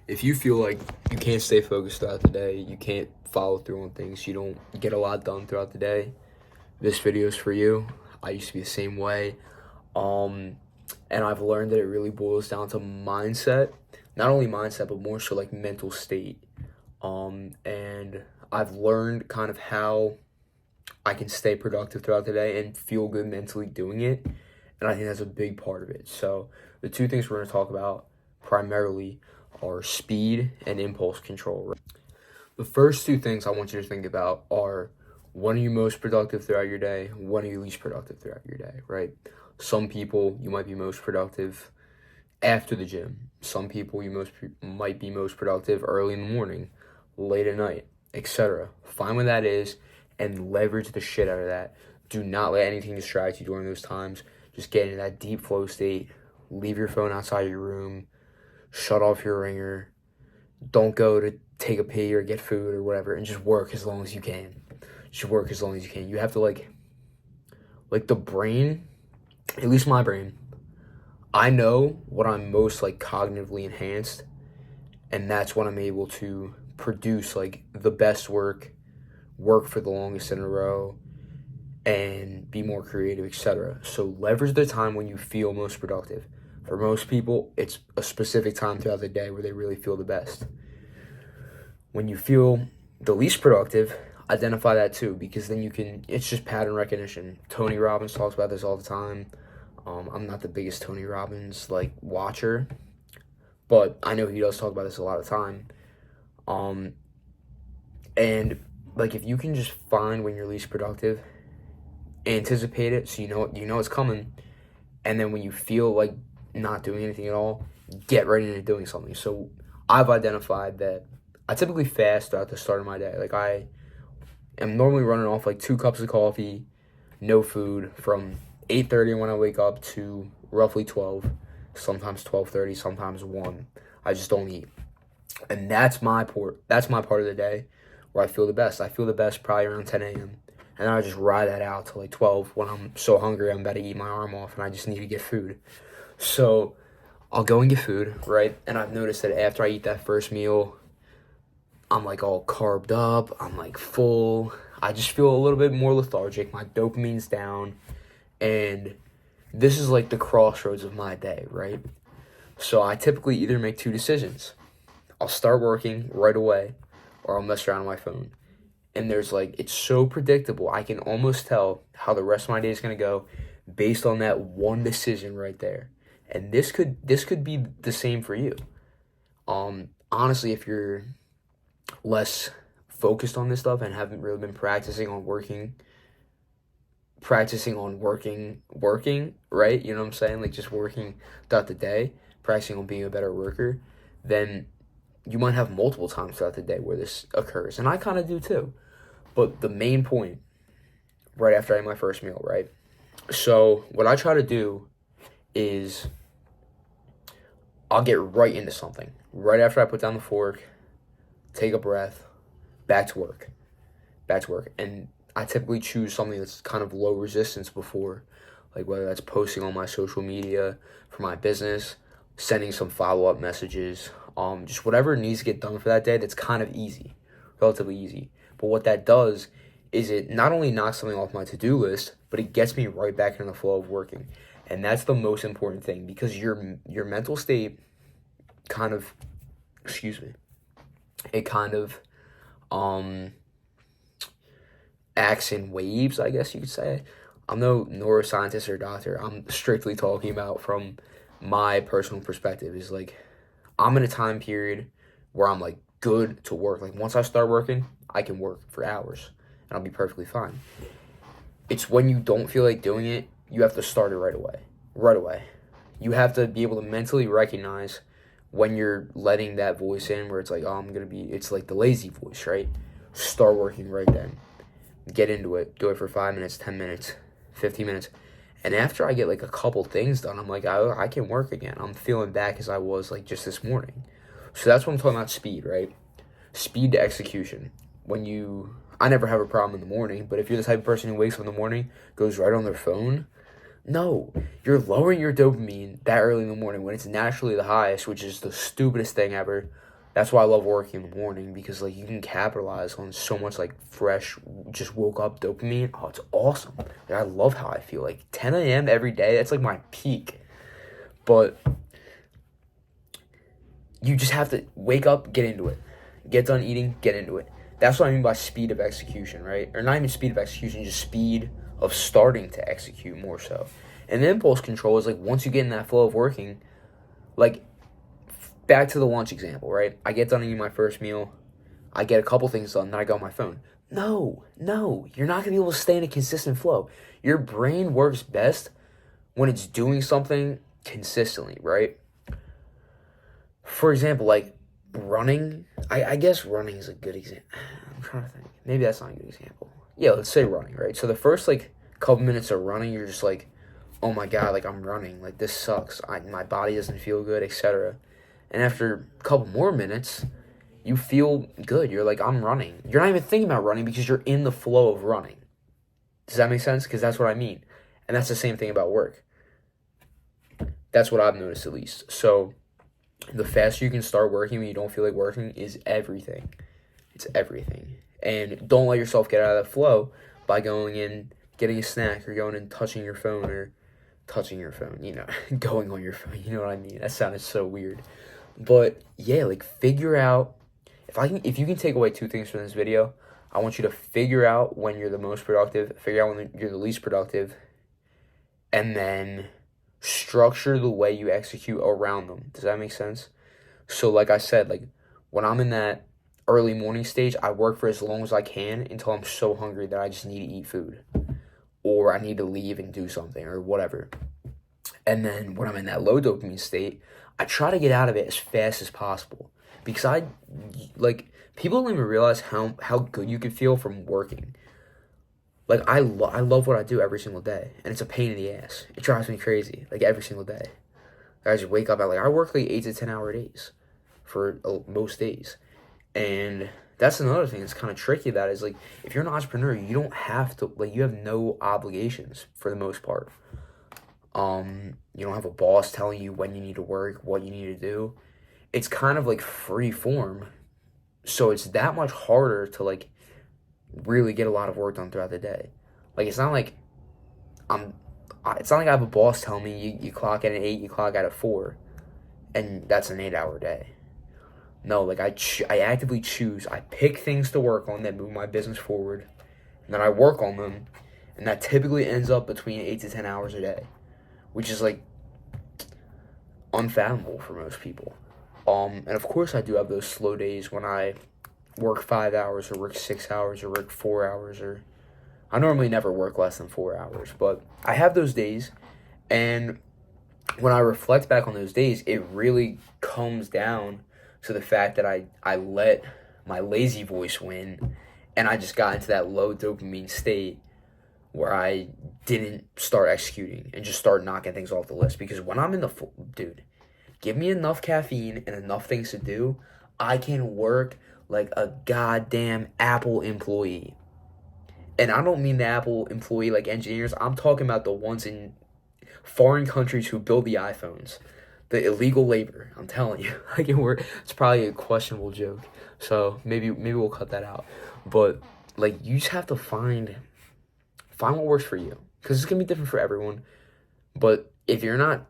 If you feel like you can't stay focused throughout the day, you can't follow through on things, you don't get a lot done throughout the day, this video is for you. I used to be the same way. Um, and I've learned that it really boils down to mindset. Not only mindset, but more so like mental state. And I've learned kind of how I can stay productive throughout the day and feel good mentally doing it. And I think that's a big part of it. So the two things we're going to talk about primarily are speed and impulse control. The first two things I want you to think about are, when are you most productive throughout your day? When are you least productive throughout your day, right? Some people, you might be most productive after the gym. Some people, might be most productive early in the morning, late at night, etc. Find what that is and leverage the shit out of that. Do not let anything distract you during those times. Just get into that deep flow state. Leave your phone outside your room. Shut off your ringer. Don't go to take a pee or get food or whatever, and just work as long as you can. Just work as long as you can. You have to like the brain, at least my brain, I know what I'm most like cognitively enhanced, and that's when I'm able to produce like the best work for the longest in a row, and be more creative, etc. So leverage the time when you feel most productive. For most people, it's a specific time throughout the day where they really feel the best. When you feel the least productive, identify that too, because then it's just pattern recognition. Tony Robbins talks about this all the time. I'm not the biggest Tony Robbins like watcher, but I know he does talk about this a lot of time. And like, if you can just find when you're least productive, anticipate it so you know it's coming, and then when you feel like not doing anything at all, get right into doing something. So I've identified that I typically fast throughout the start of my day. Like, I am normally running off like 2 cups of coffee, no food, from 8:30 when I wake up to roughly 12, sometimes 12:30, sometimes 1. I just don't eat. And that's my part of the day where I feel the best. I feel the best probably around 10 a.m. And then I just ride that out to like 12 when I'm so hungry I'm about to eat my arm off and I just need to get food. So I'll go and get food, right? And I've noticed that after I eat that first meal, I'm like all carbed up, I'm like full. I just feel a little bit more lethargic. My dopamine's down. And this is like the crossroads of my day, right? So I typically either make 2 decisions. I'll start working right away, or I'll mess around on my phone. And it's so predictable. I can almost tell how the rest of my day is going to go based on that one decision right there. And this could be the same for you. Honestly, if you're less focused on this stuff and haven't really been practicing on working, right? You know what I'm saying? Like, just working throughout the day, practicing on being a better worker, then you might have multiple times throughout the day where this occurs. And I kind of do too. But the main point, right after I eat my first meal, right? So what I try to do is I'll get right into something. Right after I put down the fork, take a breath, back to work. And I typically choose something that's kind of low resistance before, like whether that's posting on my social media for my business, sending some follow-up messages, just whatever needs to get done for that day that's kind of easy, relatively easy. But what that does is it not only knocks something off my to-do list, but it gets me right back in the flow of working. And that's the most important thing, because your mental state kind of, acts in waves, I guess you could say. I'm no neuroscientist or doctor. I'm strictly talking about from my personal perspective. Is like, I'm in a time period where I'm like good to work. Like, once I start working, I can work for hours and I'll be perfectly fine. It's when you don't feel like doing it, you have to start it right away. You have to be able to mentally recognize when you're letting that voice in where it's like, oh, it's like the lazy voice, right? Start working right then. Get into it. Do it for 5 minutes, 10 minutes, 15 minutes. And after I get like a couple things done, I'm like, I can work again. I'm feeling back as I was like just this morning. So that's what I'm talking about, speed, right? Speed to execution. I never have a problem in the morning, but if you're the type of person who wakes up in the morning, goes right on their phone, no, you're lowering your dopamine that early in the morning when it's naturally the highest, which is the stupidest thing ever. That's why I love working in the morning, because like you can capitalize on so much like fresh, just woke up dopamine. Oh, it's awesome. Like, I love how I feel. Like 10 a.m. every day, that's like my peak. But you just have to wake up, get into it. Get done eating, get into it. That's what I mean by speed of execution, right? Or not even speed of execution, just speed of starting to execute more so. And the impulse control is like once you get in that flow of working, like back to the lunch example, right? I get done eating my first meal, I get a couple things done, then I go on my phone. No, you're not gonna be able to stay in a consistent flow. Your brain works best when it's doing something consistently, right? For example, like running. I guess running is a good example. I'm trying to think. Maybe that's not a good example. Yeah, let's say running, right? So the first like couple minutes of running, you're just like, oh my god, like I'm running, like this sucks. My body doesn't feel good, etc. And after a couple more minutes, you feel good. You're like, I'm running. You're not even thinking about running because you're in the flow of running. Does that make sense? Because that's what I mean. And that's the same thing about work. That's what I've noticed, at least. So the faster you can start working when you don't feel like working is everything. It's everything. And don't let yourself get out of that flow by going in, getting a snack, or going and touching your phone, going on your phone. You know what I mean? That sounded so weird. But yeah, like figure out, if you can take away two things from this video, I want you to figure out when you're the most productive, figure out when you're the least productive, and then structure the way you execute around them. Does that make sense? So like I said, like when I'm in that early morning stage, I work for as long as I can until I'm so hungry that I just need to eat food, or I need to leave and do something or whatever. And then when I'm in that low dopamine state, I try to get out of it as fast as possible, because people don't even realize how good you can feel from working. Like I love what I do every single day, and it's a pain in the ass. It drives me crazy, like every single day. I just wake up at I work like 8 to 10 hour days for most days. And that's another thing that's kind of tricky about it, is like if you're an entrepreneur, you don't have to, like, you have no obligations for the most part. You don't have a boss telling you when you need to work, what you need to do. It's kind of like free form. So it's that much harder to like really get a lot of work done throughout the day. Like it's not like I have a boss telling me you clock in at 8, you clock out at 4, and that's an 8-hour day. No, like I actively choose. I pick things to work on that move my business forward, and then I work on them, and that typically ends up between 8 to 10 hours a day, which is like unfathomable for most people. And of course I do have those slow days when I work 5 hours or work 6 hours or work 4 hours, or I normally never work less than 4 hours, but I have those days. And when I reflect back on those days, it really comes down to the fact that I let my lazy voice win, and I just got into that low dopamine state where I didn't start executing and just start knocking things off the list. Because when I'm in the dude, give me enough caffeine and enough things to do, I can work like a goddamn Apple employee. And I don't mean the Apple employee like engineers. I'm talking about the ones in foreign countries who build the iPhones. The illegal labor. I'm telling you. It's probably a questionable joke. So maybe we'll cut that out. But like you just have to find what works for you. Because it's gonna be different for everyone. But if you're not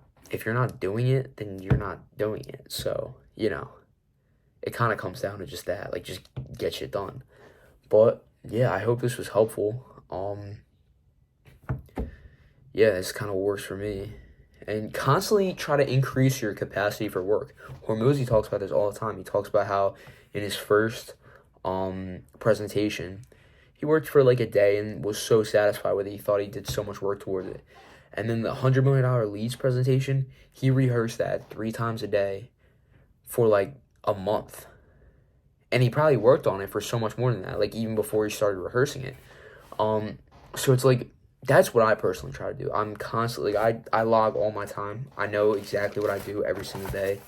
doing it, then you're not doing it. So, it kind of comes down to just that. Like just get shit done. But yeah, I hope this was helpful. Yeah, this kind of works for me. And constantly try to increase your capacity for work. Hormozy talks about this all the time. He talks about how in his first presentation, he worked for like a day and was so satisfied with it. He thought he did so much work towards it. And then the $100 million leads presentation, he rehearsed that 3 times a day for like a month. And he probably worked on it for so much more than that, like even before he started rehearsing it. So it's like, that's what I personally try to do. I'm constantly, I log all my time. I know exactly what I do every single day.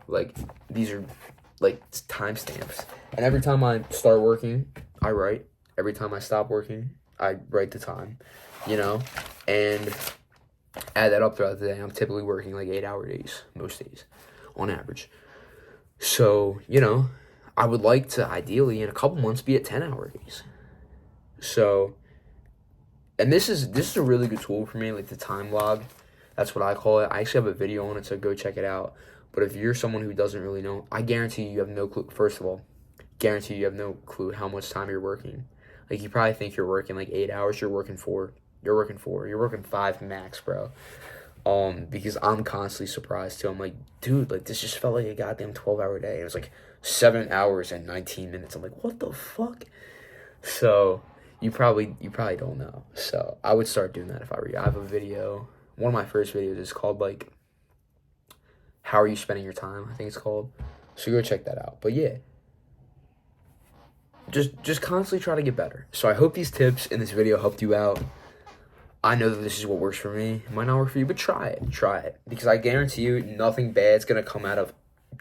Like, these are like timestamps. And every time I start working, I write. Every time I stop working, I write the time, and add that up throughout the day. I'm typically working like 8-hour days, most days, on average. So, you know, I would like to ideally in a couple months be at 10-hour days. So, and this is a really good tool for me, like the time log. That's what I call it. I actually have a video on it, so go check it out. But if you're someone who doesn't really know, I guarantee you have no clue. First of all, guarantee you have no clue how much time you're working. Like, you probably think you're working like 8 hours. You're working 4. You're working 4. You're working 5 max, bro. Because I'm constantly surprised too. I'm like, dude, like this just felt like a goddamn 12-hour day. It was like 7 hours and 19 minutes. I'm like, what the fuck? So you probably don't know. So I would start doing that if I were you. I have a video. One of my first videos is called like, how are you spending your time? I think it's called. So go check that out. But yeah, just constantly try to get better. So I hope these tips in this video helped you out. I know that this is what works for me. It might not work for you, but try it. Try it. Because I guarantee you nothing bad's going to come out of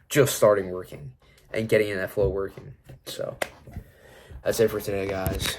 just starting working and getting in that flow working. So that's it for today, guys.